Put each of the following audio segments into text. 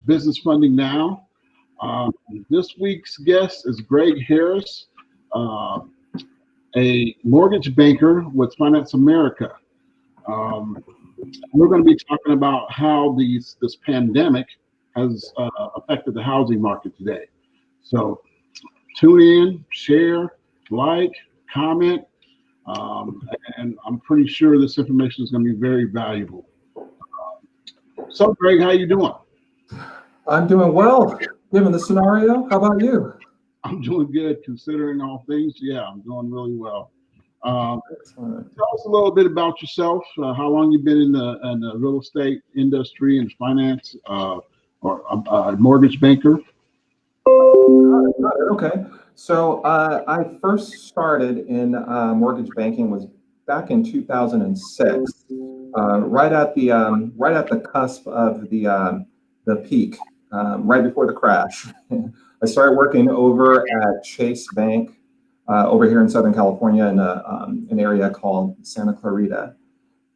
Business Funding Now. This week's guest is Greg Harris, uh, a mortgage banker with Finance America. Um, we're going to be talking about how this pandemic has affected the housing market today. So tune in, share, like, comment, and I'm pretty sure this information is going to be very valuable. So, Greg, how you doing? I'm doing well, given the scenario. How about you? I'm doing good, considering all things. Yeah, I'm doing really well. Tell us a little bit about yourself. How long you've been in the real estate industry and finance, or a mortgage banker? Okay. So I first started in mortgage banking was back in 2006, right at the cusp of the peak, right before the crash. I started working over at Chase Bank over here in Southern California in an area called Santa Clarita.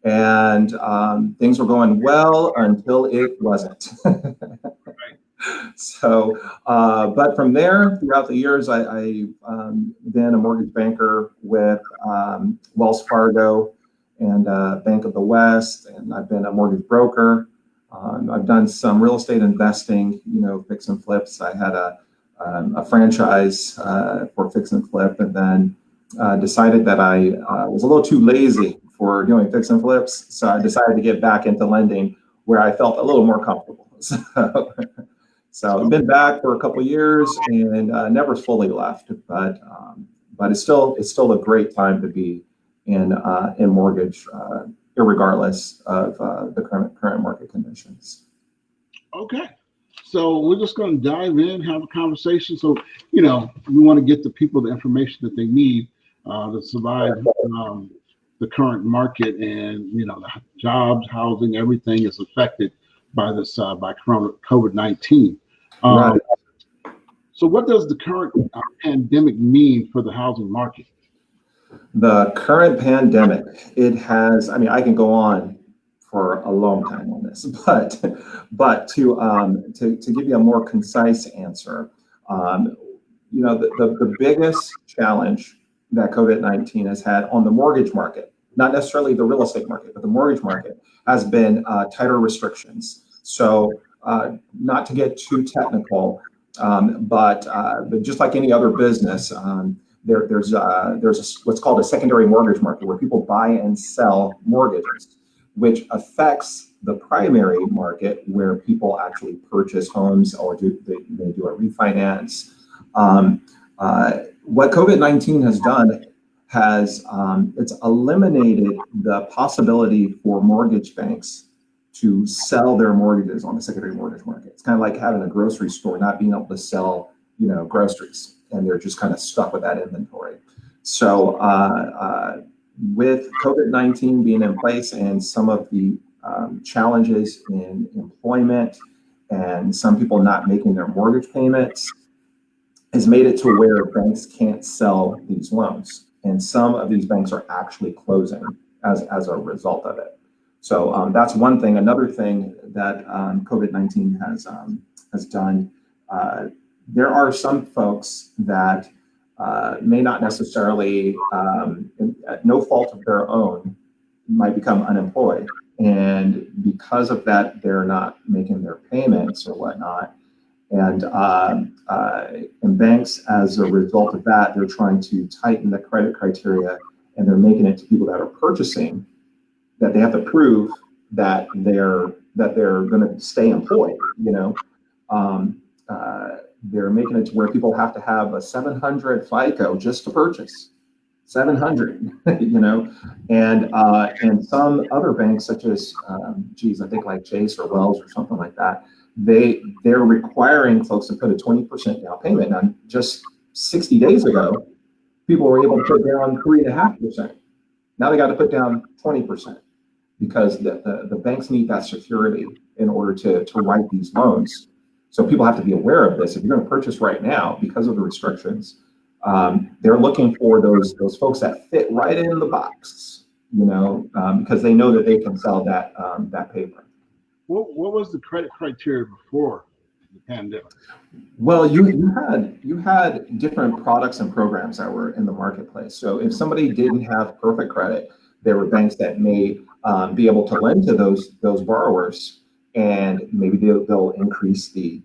And things were going well until it wasn't. So, but from there, throughout the years, I've been a mortgage banker with Wells Fargo and Bank of the West, and I've been a mortgage broker. I've done some real estate investing, fix and flips. I had a franchise for fix and flip, and then decided that I was a little too lazy for doing fix and flips, so I decided to get back into lending where I felt a little more comfortable. So I've been back for a couple of years and never fully left, but it's still a great time to be in mortgage, irregardless of the current market conditions. Okay, so we're just going to dive in, have a conversation. So we want to get the people the information that they need to survive the current market, and the jobs, housing, everything is affected by this by COVID-19. Right. So what does the current pandemic mean for the housing market? The current pandemic, it has, I can go on for a long time on this, but to give you a more concise answer, the biggest challenge that COVID-19 has had on the mortgage market, not necessarily the real estate market, but the mortgage market, has been tighter restrictions. So not to get too technical, but just like any other business, there's what's called a secondary mortgage market where people buy and sell mortgages, which affects the primary market where people actually purchase homes or they do a refinance. What COVID-19 has done has it's eliminated the possibility for mortgage banks to sell their mortgages on the secondary mortgage market. It's kind of like having a grocery store not being able to sell, groceries, and they're just kind of stuck with that inventory. So with COVID-19 being in place and some of the challenges in employment and some people not making their mortgage payments, has made it to where banks can't sell these loans. And some of these banks are actually closing as a result of it. So that's one thing. Another thing that COVID-19 has done, there are some folks that may not necessarily, at no fault of their own, might become unemployed. And because of that, they're not making their payments or whatnot. And banks, as a result of that, they're trying to tighten the credit criteria, and they're making it to people that are purchasing that they have to prove that they're going to stay employed. They're making it to where people have to have a 700 FICO just to purchase. 700, and some other banks such as, I think like Chase or Wells or something like that, they're requiring folks to put a 20% down payment. Now, just 60 days ago, people were able to put down 3.5%. Now they got to put down 20% because the banks need that security in order to write these loans. So people have to be aware of this. If you're going to purchase right now, because of the restrictions, they're looking for those folks that fit right in the box, because they know that they can sell that paper. What was the credit criteria before the pandemic? Well, you had different products and programs that were in the marketplace. So if somebody didn't have perfect credit, there were banks that may be able to lend to those borrowers, and maybe they'll increase the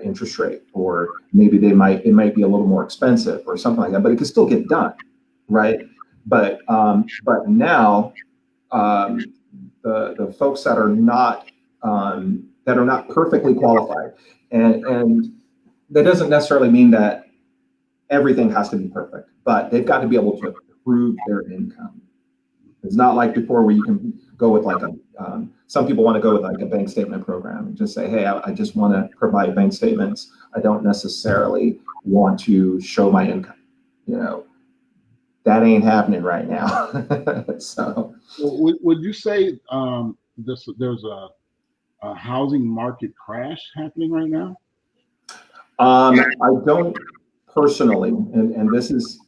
interest rate, or maybe it might be a little more expensive or something like that. But it can still get done, right? But now the folks that are not perfectly qualified, and that doesn't necessarily mean that everything has to be perfect, but they've got to be able to prove their income. It's not like before where you can go with like some people want to go with like a bank statement program and just say, hey, I just want to provide bank statements. I don't necessarily want to show my income. That ain't happening right now. So would you say there's a housing market crash happening right now? I don't personally, and this is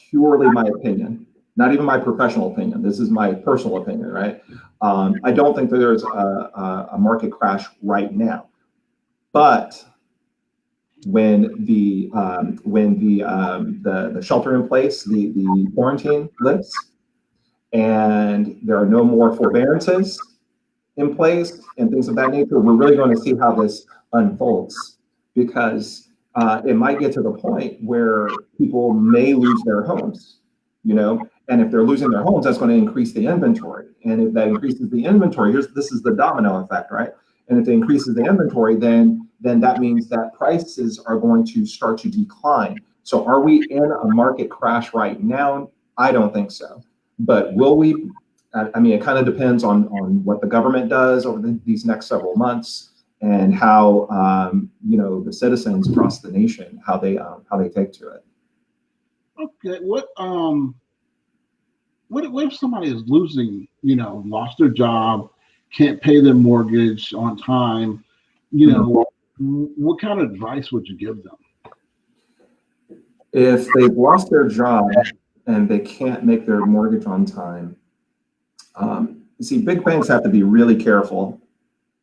purely my opinion, not even my professional opinion. This is my personal opinion, right? I don't think that there's a market crash right now, but when the shelter in place, the quarantine lifts, and there are no more forbearances in place and things of that nature, we're really going to see how this unfolds, because it might get to the point where people may lose their homes, and if they're losing their homes, that's going to increase the inventory. And if that increases the inventory, this is the domino effect, right? And if it increases the inventory, then that means that prices are going to start to decline. So are we in a market crash right now? I don't think so. But will we? I mean, it kind of depends on what the government does over these next several months, and how the citizens across the nation, how they take to it. Okay, what if somebody is losing, lost their job, can't pay their mortgage on time? What kind of advice would you give them? If they've lost their job and they can't make their mortgage on time, you see, big banks have to be really careful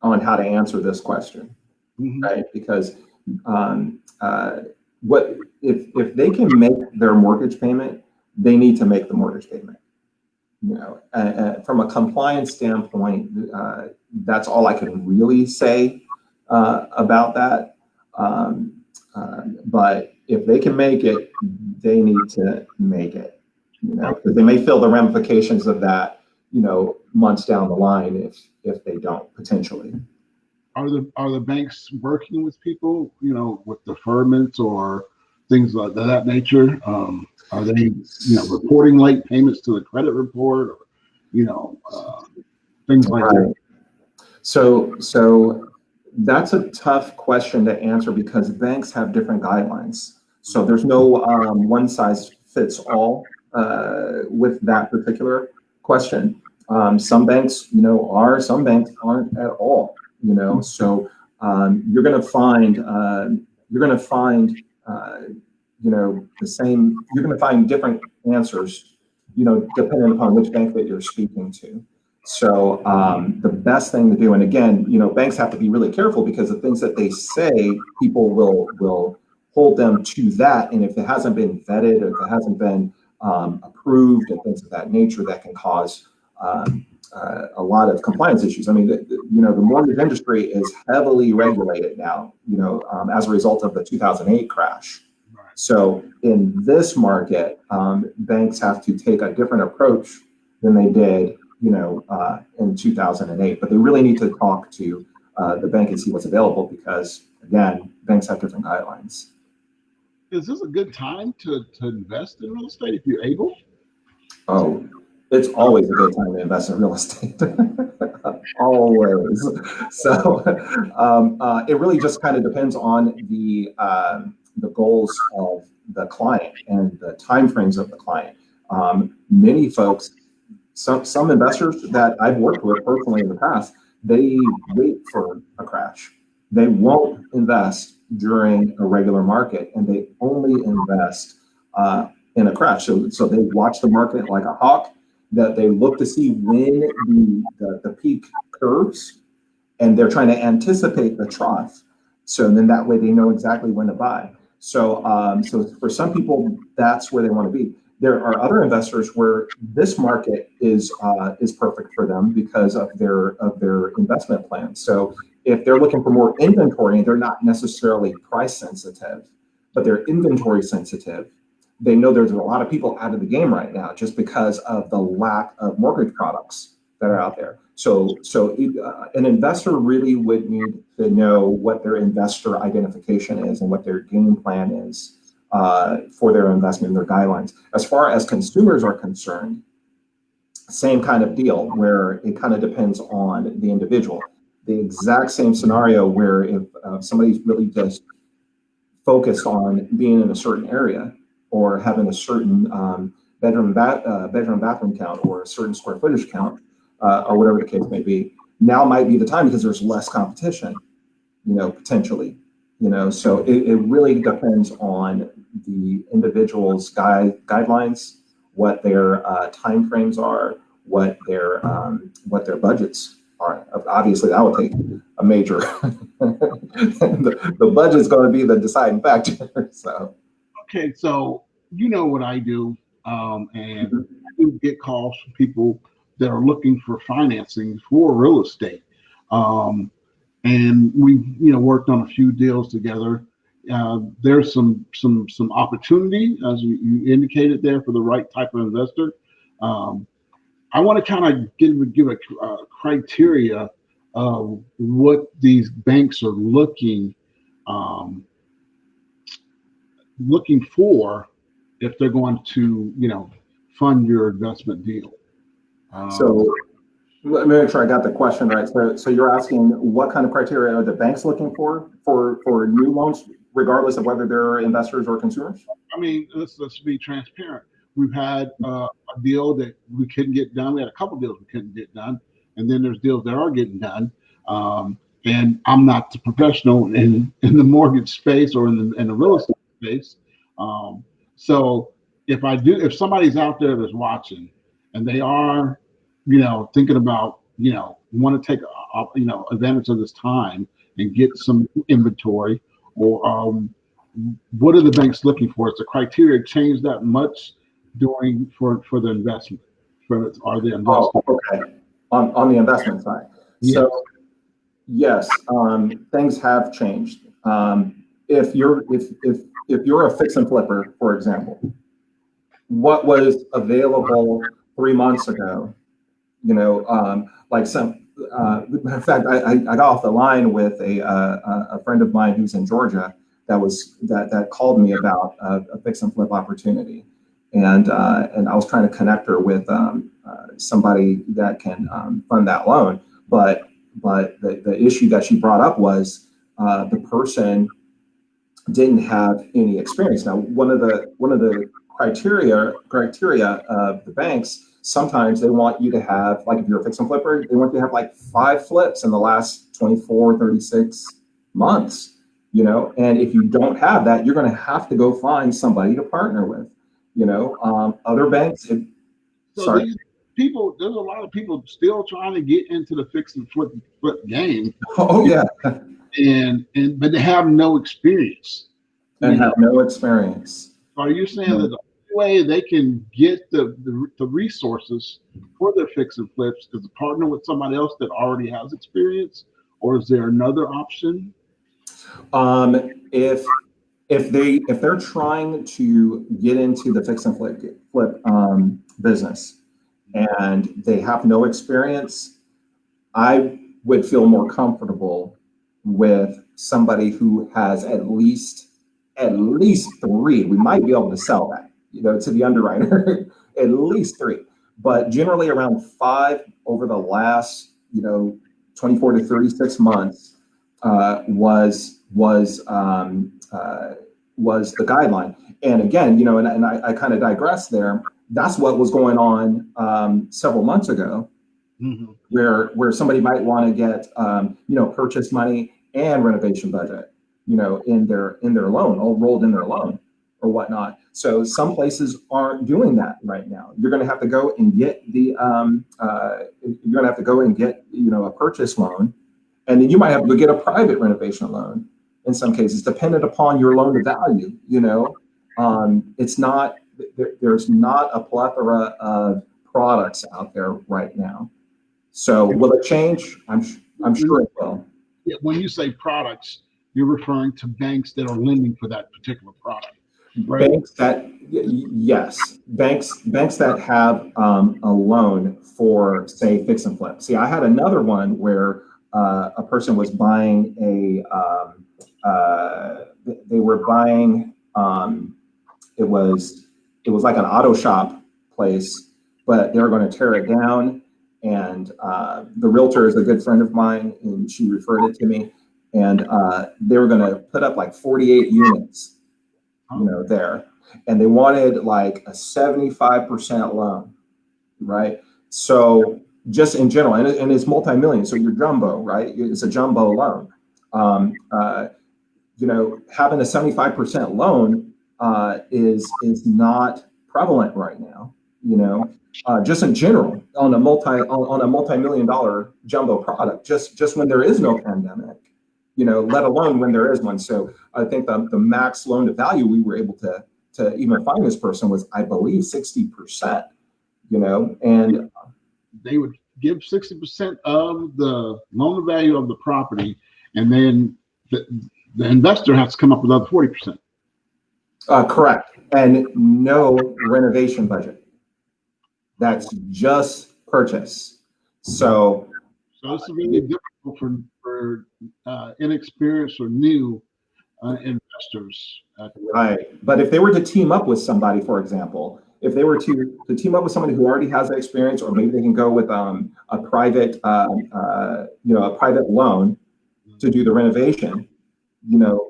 on how to answer this question, right? Because what if they can make their mortgage payment, they need to make the mortgage payment. From a compliance standpoint, that's all I can really say about that. But if they can make it, they need to make it. Because they may feel the ramifications of that, months down the line if they don't, potentially. Are the banks working with people, with deferments or things like that nature? Are they, reporting late payments to the credit report, or, things like that? So that's a tough question to answer, because banks have different guidelines. So there's no one size fits all with that particular question. Some banks, are, some banks aren't at all. So you're going to find the same. You're going to find different answers, depending upon which bank that you're speaking to. So the best thing to do, and again, banks have to be really careful, because the things that they say, people will hold them to that. And if it hasn't been vetted, or if it hasn't been approved and things of that nature, that can cause a lot of compliance issues. I mean, the mortgage industry is heavily regulated now, as a result of the 2008 crash. Right. So in this market, banks have to take a different approach than they did, in 2008. But they really need to talk to the bank and see what's available, because again, banks have different guidelines. Is this a good time to invest in real estate if you're able? Oh, it's always a good time to invest in real estate. Always. So it really just kind of depends on the goals of the client and the timeframes of the client. Many folks, some investors that I've worked with personally in the past, they wait for a crash. They won't invest during a regular market, and they only invest in a crash. So they watch the market like a hawk, that they look to see when the peak curves, and they're trying to anticipate the trough. So then that way they know exactly when to buy. So so for some people, that's where they want to be. There are other investors where this market is perfect for them because of their investment plan. So if they're looking for more inventory, they're not necessarily price sensitive, but they're inventory sensitive. They know there's a lot of people out of the game right now just because of the lack of mortgage products that are out there. So an investor really would need to know what their investor identification is and what their game plan is for their investment and their guidelines. As far as consumers are concerned, same kind of deal where it kind of depends on the individual. The exact same scenario where if somebody's really just focused on being in a certain area or having a certain bedroom bathroom count or a certain square footage count or whatever the case may be, now might be the time because there's less competition, potentially, so it really depends on the individual's guidelines, what their timeframes are, what their budgets are. Obviously, that would take a major. the budget's going to be the deciding factor. So. Okay, so you know what I do, and I do get calls from people that are looking for financing for real estate, and we worked on a few deals together. There's some opportunity, as you indicated there, for the right type of investor. I want to kind of give a criteria of what these banks are looking for if they're going to fund your investment deal. So let me make sure I got the question right. So you're asking what kind of criteria are the banks looking for new loans, regardless of whether they're investors or consumers? I mean, let's be transparent. We've had a deal that we couldn't get done. We had a couple deals we couldn't get done, and then there's deals that are getting done. And I'm not the professional in the mortgage space or in the real estate space. So if somebody's out there that's watching and they are, thinking about, want to take, advantage of this time and get some inventory, or what are the banks looking for? Is the criteria change that much for the investment? Are the investment? Oh, okay. On the investment side. Yes. So yes, things have changed. If you're a fix and flipper, for example, what was available 3 months ago, like matter of fact, I got off the line with a friend of mine who's in Georgia that called me about a fix and flip opportunity, and I was trying to connect her with somebody that can fund that loan, but the issue that she brought up was the person didn't have any experience. Now, one of the criteria of the banks, sometimes they want you to have, like if you're a fix and flipper, they want you to have like 5 flips in the last 24, 36 months, and if you don't have that, you're going to have to go find somebody to partner with, other banks. There's a lot of people still trying to get into the fix and flip game. Oh yeah. But they have no experience. Have no experience. Are you saying that the only way they can get the resources for their fix and flips is to partner with somebody else that already has experience, or is there another option? If they're trying to get into the fix and flip business and they have no experience, I would feel more comfortable with somebody who has at least 3. We might be able to sell that, to the underwriter, at least 3, but generally around 5 over the last, 24 to 36 months was the guideline. And again, and I kind of digress there. That's what was going on several months ago, mm-hmm. where somebody might want to get purchase money and renovation budget, in their loan, all rolled in their loan or whatnot. So some places aren't doing that right now. You're going to have to go and get a purchase loan, and then you might have to go get a private renovation loan, in some cases, dependent upon your loan to value. It's not, there's not a plethora of products out there right now. So will it change? I'm sure it will. Yeah, when you say products, you're referring to banks that are lending for that particular product, right? Yes, banks that have a loan for, say, fix and flip. See, I had another one where a person was buying they were buying, it was like an auto shop place, but they were going to tear it down. And the realtor is a good friend of mine, and she referred it to me. And they were going to put up like 48 units, there. And they wanted like a 75% loan, right? So just in general, and it's multi-million, so you're jumbo, right? It's a jumbo loan. Having a 75% loan is not prevalent right now. Just in general on a multi-million dollar jumbo product, just when there is no pandemic, let alone when there is one. So I think the max loan to value we were able to even find this person was, I believe, 60%. And they would give 60% of the loan to value of the property, and then the investor has to come up with other 40%. Correct, and no renovation budget. That's just purchase. So it's really difficult for inexperienced or new investors. Right. But if they were to team up with somebody, for example, if they were to team up with somebody who already has that experience, or maybe they can go with a private loan to do the renovation,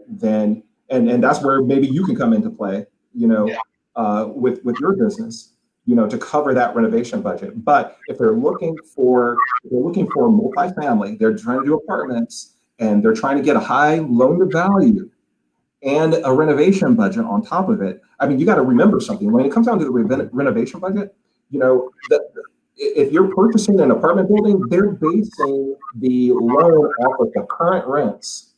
then and that's where maybe you can come into play, with your business, to cover that renovation budget. But if they're looking for multifamily, they're trying to do apartments, and they're trying to get a high loan to value and a renovation budget on top of it. I mean, you got to remember something. When it comes down to the renovation budget, if you're purchasing an apartment building, they're basing the loan off of the current rents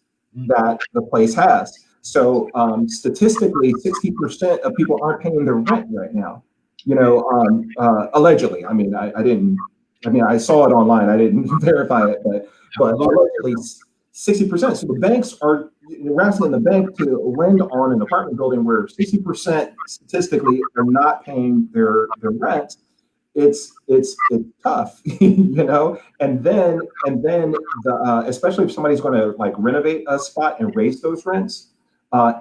that the place has. So statistically, 60% of people aren't paying their rent right now. Allegedly. I mean, I saw it online. I didn't verify it, but allegedly 60%. So the banks are asking the bank to lend on an apartment building where 60% statistically are not paying their rent. It's tough, and then especially if somebody's going to like renovate a spot and raise those rents,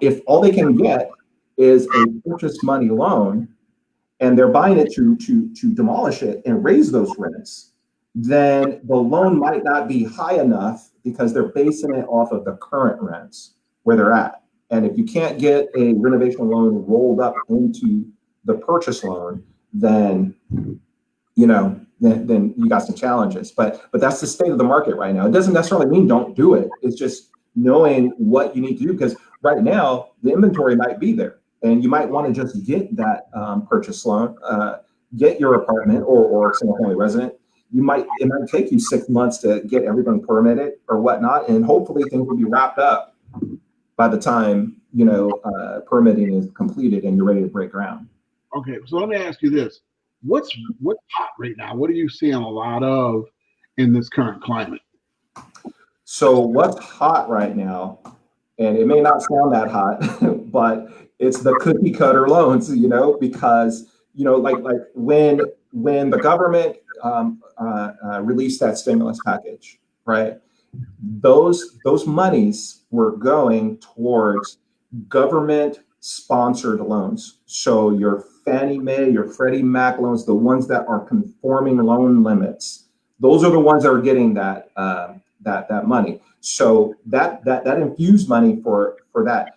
if all they can get is a purchase money loan, and they're buying it to demolish it and raise those rents, then the loan might not be high enough because they're basing it off of the current rents where they're at. And if you can't get a renovation loan rolled up into the purchase loan, then then you got some challenges. But that's the state of the market right now. It doesn't necessarily mean don't do it. It's just knowing what you need to do, because right now the inventory might be there, and you might want to just get that purchase loan, get your apartment or single family resident. It might take you 6 months to get everything permitted or whatnot, and hopefully things will be wrapped up by the time permitting is completed and you're ready to break ground. Okay, so let me ask you this: what's hot right now? What are you seeing a lot of in this current climate? So what's hot right now, and it may not sound that hot, but it's the cookie cutter loans, because like when the government released that stimulus package, right? Those monies were going towards government sponsored loans. So your Fannie Mae, your Freddie Mac loans, the ones that are conforming loan limits, those are the ones that are getting that money. So that infused money for that.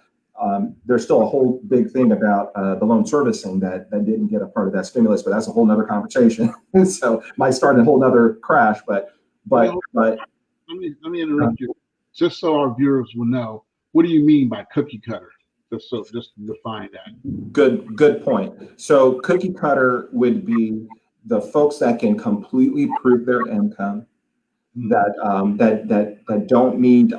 There's still a whole big thing about the loan servicing that didn't get a part of that stimulus, but that's a whole nother conversation. So might start a whole nother crash. But let me interrupt you, just so our viewers will know. What do you mean by cookie cutter? Just to define that. Good point. So cookie cutter would be the folks that can completely prove their income, that don't need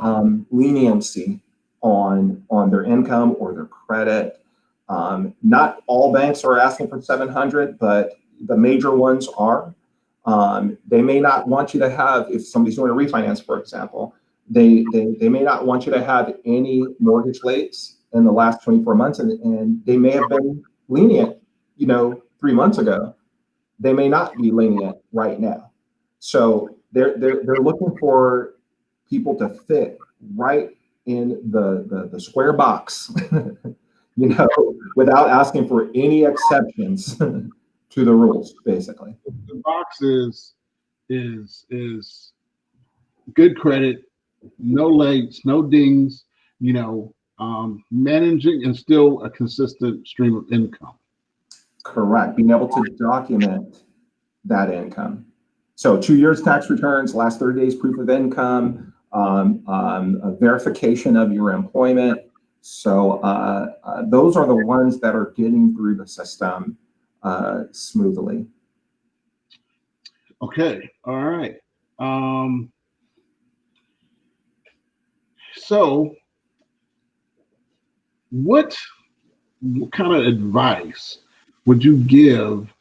leniency on their income or their credit. Not all banks are asking for 700, but the major ones are. They may not want you to have, if somebody's doing a refinance, for example, they may not want you to have any mortgage lates in the last 24 months, and they may have been lenient, 3 months ago. They may not be lenient right now. So they're looking for people to fit right in the square box, without asking for any exceptions to the rules, basically. The box is good credit, no lates, no dings, managing and still a consistent stream of income. Correct. Being able to document that income. So 2 years tax returns, last 30 days proof of income, a verification of your employment. So those are the ones that are getting through the system smoothly. Okay. All right. So what kind of advice would you give,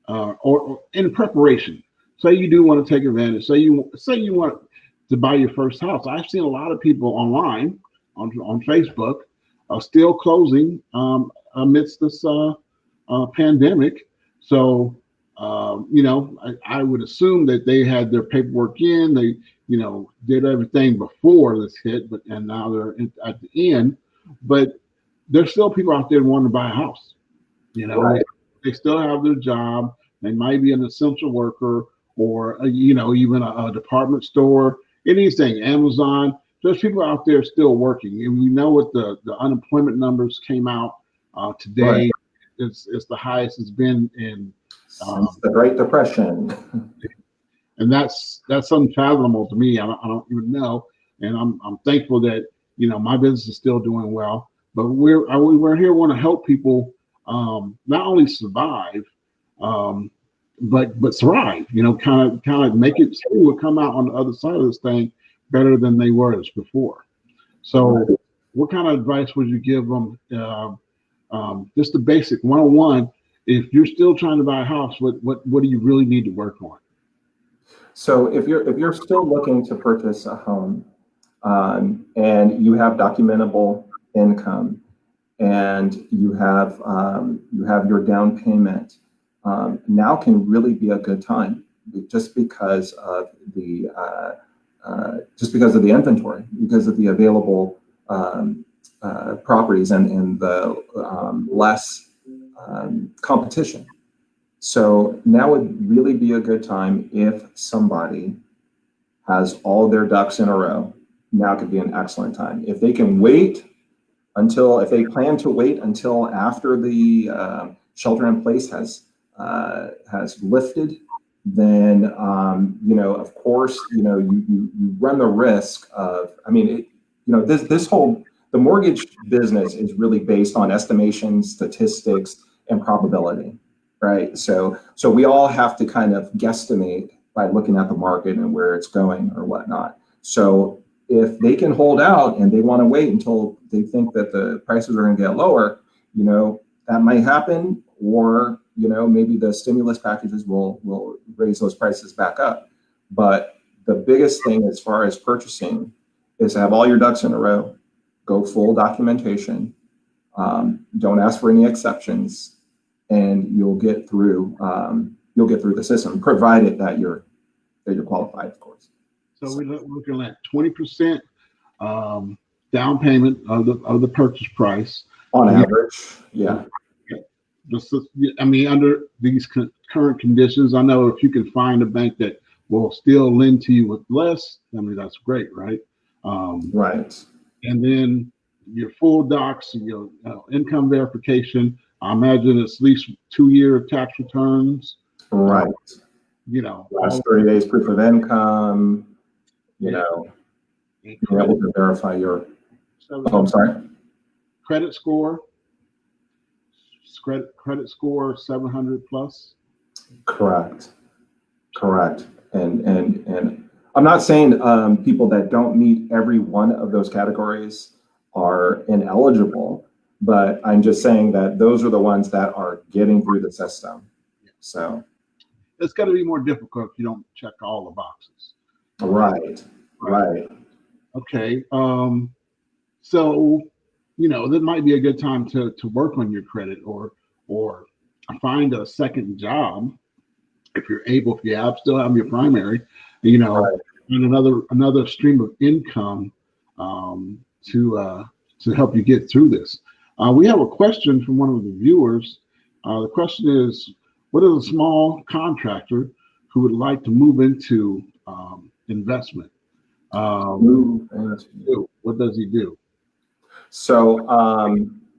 or in preparation? Say you do want to take advantage. Say you want to buy your first house. I've seen a lot of people online on Facebook still closing amidst this pandemic. So I would assume that they had their paperwork in. They did everything before this hit, and now they're at the end. But there's still people out there wanting to buy a house. Right. They still have their job. They might be an essential worker, or even a department store, anything, Amazon. There's people out there still working, and we know what the unemployment numbers came out today. Right. It's the highest it's been in since the Great Depression. And that's unfathomable to me. I don't even know, and I'm thankful that my business is still doing well. But we're here want to help people not only survive, but thrive. Kind of make it through and come out on the other side of this thing better than they were before. So, what kind of advice would you give them? Just the basic 101. If you're still trying to buy a house, what do you really need to work on? So if you're still looking to purchase a home, and you have documentable income, and you have your down payment, now can really be a good time, just because of the inventory, because of the available properties and the less competition. So now would really be a good time if somebody has all their ducks in a row. Now could be an excellent time. If they can wait if they plan to wait until after the shelter in place has lifted, then of course you run the risk of, the mortgage business is really based on estimation, statistics, and probability, right? So we all have to kind of guesstimate by looking at the market and where it's going or whatnot. So if they can hold out and they want to wait until they think that the prices are going to get lower, that might happen, or maybe the stimulus packages will raise those prices back up. But the biggest thing as far as purchasing is to have all your ducks in a row, go full documentation, don't ask for any exceptions, and you'll get through the system, provided that you're qualified, of course. So we're looking at 20% down payment of the purchase price on average. Yeah. Under these current conditions, I know if you can find a bank that will still lend to you with less, that's great, right? Right. And then your full docs, your income verification. I imagine it's at least 2-year tax returns. Right. Last 30 days proof of income. Being able to verify your. I'm sorry. Credit score. Credit score 700 plus. Correct. And I'm not saying people that don't meet every one of those categories are ineligible, but I'm just saying that those are the ones that are getting through the system. So it's going to be more difficult if you don't check all the boxes. Right. Okay. So, that might be a good time to work on your credit or find a second job if you're able, if you still have your primary, Right. and another stream of income to help you get through this. We have a question from one of the viewers. The question is, what is a small contractor who would like to move into investment? What does he do? So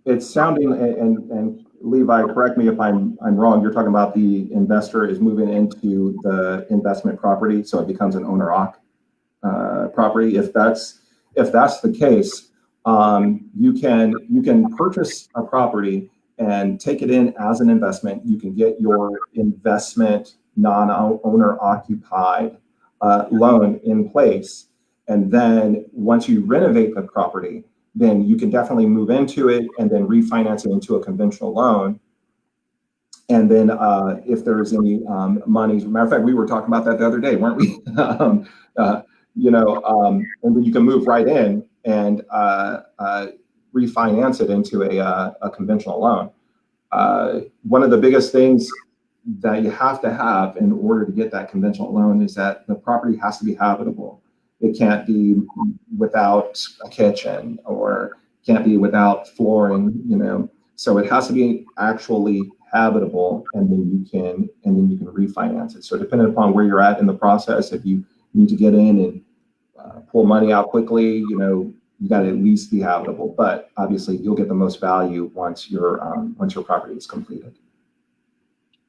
it's sounding, and Levi, correct me if I'm wrong. You're talking about the investor is moving into the investment property, so it becomes an owner-occ property. If that's the case, you can purchase a property and take it in as an investment. You can get your investment non-owner occupied loan in place, and then once you renovate the property, then you can definitely move into it and then refinance it into a conventional loan. And then if there's any money, matter of fact, we were talking about that the other day, weren't we? And then you can move right in and refinance it into a conventional loan. One of the biggest things that you have to have in order to get that conventional loan is that the property has to be habitable. It can't be without a kitchen or can't be without flooring, So it has to be actually habitable, and then you can refinance it. So depending upon where you're at in the process, if you need to get in and pull money out quickly, you got to at least be habitable. But obviously, you'll get the most value once your property is completed.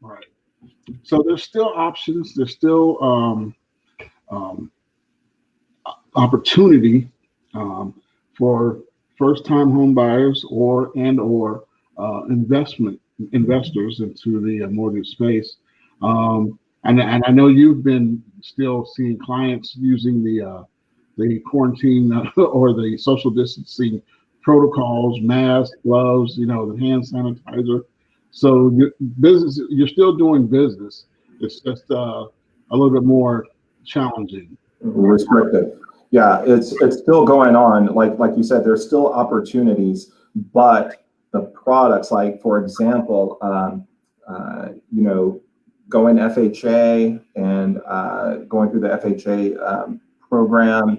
Right. So there's still options. There's still opportunity for first-time home buyers or investors into the mortgage space. And I know you've been still seeing clients using the quarantine or the social distancing protocols, masks, gloves, the hand sanitizer. So you're still doing business. It's just a little bit more challenging. Restrictive. Yeah, it's still going on. Like you said, there's still opportunities, but the products, like for example, going FHA and going through the FHA program,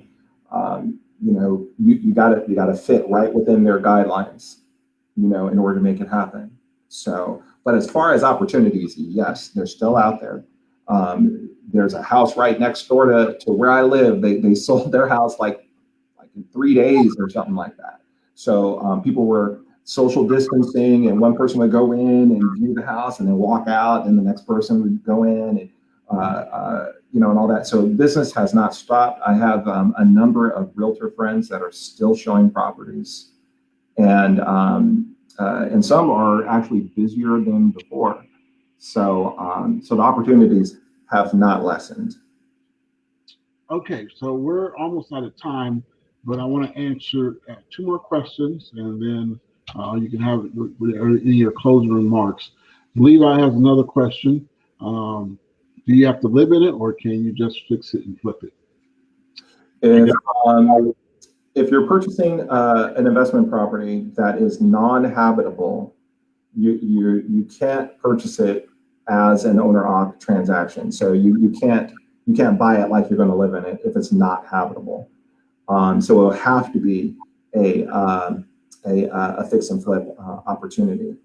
you got to fit right within their guidelines, in order to make it happen. So, but as far as opportunities, yes, they're still out there. There's a house right next door to where I live. They sold their house like in 3 days or something like that. So people were social distancing, and one person would go in and view the house and then walk out, and the next person would go in and and all that. So business has not stopped. I have a number of realtor friends that are still showing properties, and some are actually busier than before. So the opportunities have not lessened. Okay, so we're almost out of time, but I want to answer 2 more questions, and then you can have in your closing remarks. Levi has another question. Do you have to live in it, or can you just fix it and flip it? If you're purchasing an investment property that is non-habitable, you can't purchase it as an owner-occ transaction. So you can't buy it like you're going to live in it if it's not habitable. So it'll have to be a fix and flip opportunity.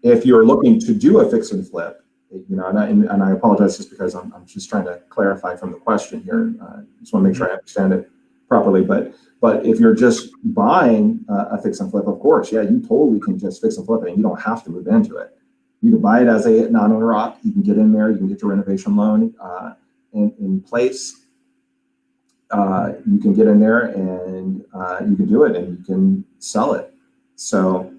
If you're looking to do a fix and flip, and I apologize just because I'm just trying to clarify from the question here. Just want to make sure I understand it properly. But if you're just buying a fix and flip, of course, yeah, you totally can just fix and flip it, and you don't have to move into it. You can buy it as a non-owner occ. You can get in there. You can get your renovation loan in place. You can get in there and you can do it, and you can sell it. So,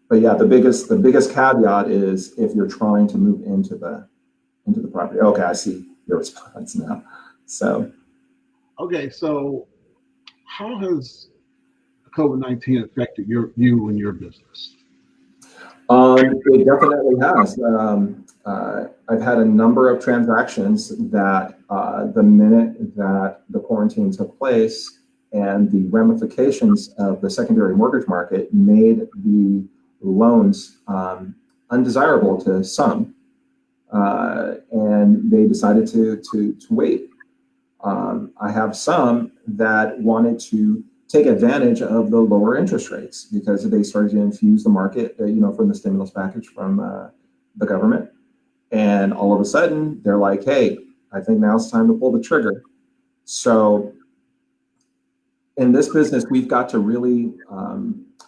but yeah, the biggest caveat is if you're trying to move into the property. Okay, I see your response now. So, okay, so how has COVID-19 affected you and your business? It definitely has. I've had a number of transactions that the minute that the quarantine took place and the ramifications of the secondary mortgage market made the loans undesirable to some, and they decided to wait. I have some that wanted to take advantage of the lower interest rates because they started to infuse the market, from the stimulus package from the government. And all of a sudden, they're like, hey, I think now it's time to pull the trigger. So in this business, we've got to really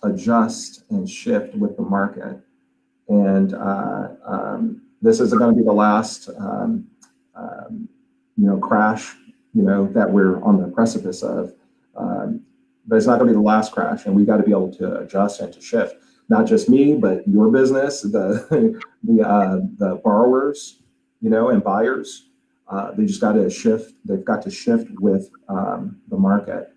adjust and shift with the market. And this isn't going to be the last, crash, that we're on the precipice of. But it's not going to be the last crash, and we got to be able to adjust and to shift. Not just me, but your business, the borrowers, and buyers. They just got to shift. They've got to shift with the market.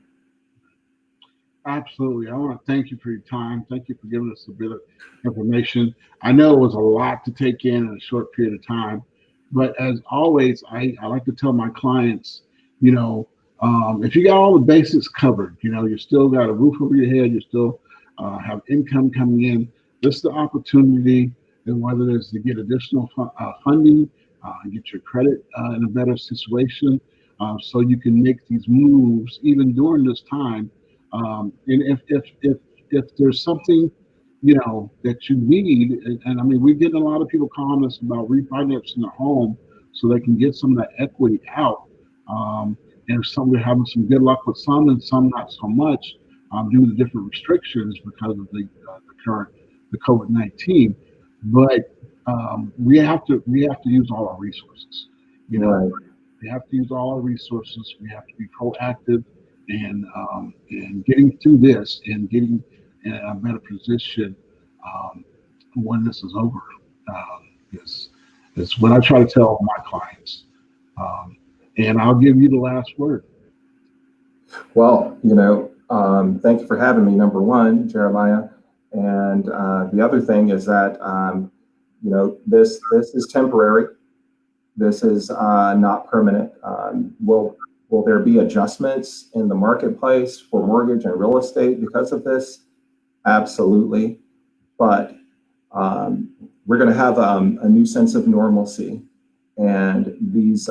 Absolutely. I want to thank you for your time. Thank you for giving us a bit of information. I know it was a lot to take in a short period of time, but as always, I like to tell my clients, if you got all the basics covered, you still got a roof over your head, you still have income coming in. This is the opportunity, and whether it's to get additional funding, get your credit in a better situation, so you can make these moves even during this time. And if there's something that you need, and I mean, we're getting a lot of people calling us about refinancing their home so they can get some of that equity out. And some we're having some good luck with some, and some not so much due to different restrictions because of the COVID-19. But we have to use all our resources. Right. We have to use all our resources. We have to be proactive and getting through this and getting in a better position when this is over. It's what I try to tell my clients. And I'll give you the last word. Well, thank you for having me, number one, Jeremiah. And the other thing is that, this is temporary. This is not permanent. Will there be adjustments in the marketplace for mortgage and real estate because of this? Absolutely. But we're going to have a new sense of normalcy, and these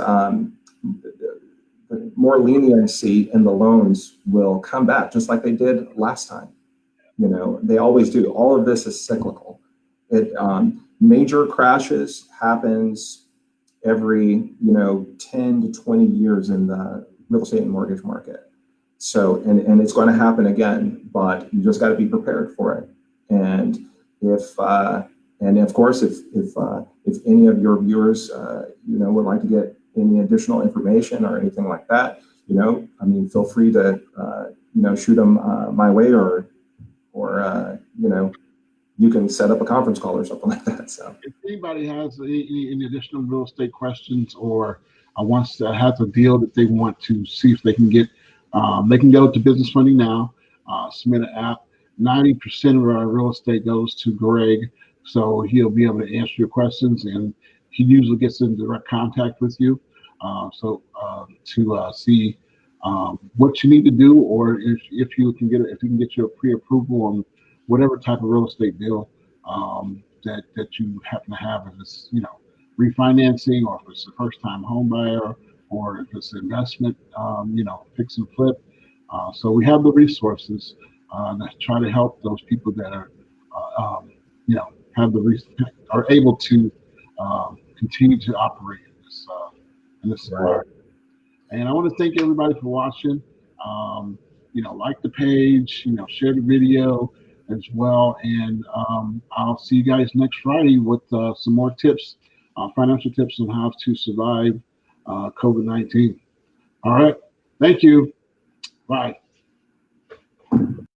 more leniency in the loans will come back just like they did last time. They always do. All of this is cyclical. Major crashes happens every 10 to 20 years in the real estate and mortgage market. So and it's going to happen again, but you just got to be prepared for it. And of course if any of your viewers would like to get any additional information or anything like that, feel free to shoot them my way, or you can set up a conference call or something like that. So if anybody has any additional real estate questions or wants to have a deal that they want to see if they can get, they can go to Business Funding Now, submit an app. 90% of our real estate goes to Greg, so he'll be able to answer your questions, and he usually gets in direct contact with you. To see what you need to do, or if you can get your pre-approval on whatever type of real estate deal that you happen to have, if it's refinancing, or if it's a first-time home buyer, or if it's investment, fix and flip. So we have the resources that try to help those people that are are able to continue to operate in this environment. And I want to thank everybody for watching. Like the page, share the video as well. And I'll see you guys next Friday with some more tips, financial tips on how to survive COVID-19. All right. Thank you. Bye.